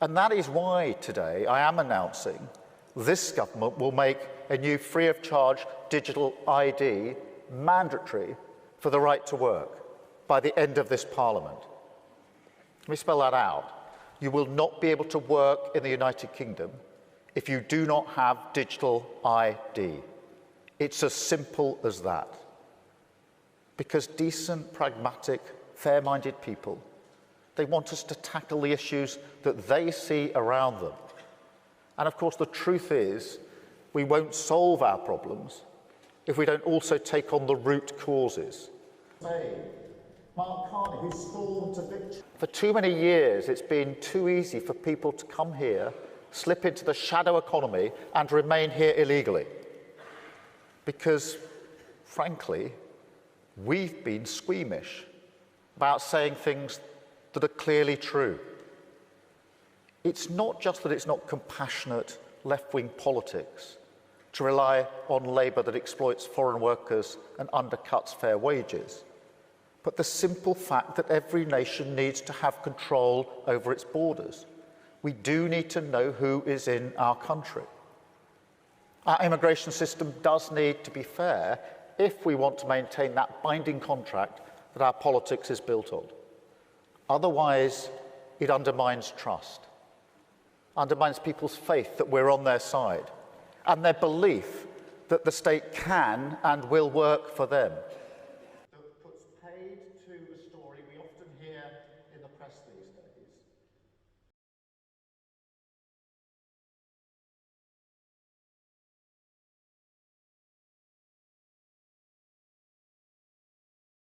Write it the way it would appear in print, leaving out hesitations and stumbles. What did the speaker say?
And that is why today I am announcing this government will make a new free-of-charge digital ID mandatory for the right to work by the end of this Parliament. Let me spell that out. You will not be able to work in the United Kingdom if you do not have digital ID. It's as simple as that. Because decent, pragmatic, fair-minded people, they want us to tackle the issues that they see around them. And of course, the truth is, we won't solve our problems if we don't also take on the root causes. Mark Carney, who stormed to victory. For too many years, it's been too easy for people to come here, slip into the shadow economy and remain here illegally. Because, frankly, we've been squeamish about saying things that are clearly true. It's not just that it's not compassionate left-wing politics to rely on labour that exploits foreign workers and undercuts fair wages, but the simple fact that every nation needs to have control over its borders. We do need to know who is in our country. Our immigration system does need to be fair if we want to maintain that binding contract that our politics is built on. Otherwise, it undermines trust, undermines people's faith that we're on their side, and their belief that the state can and will work for them.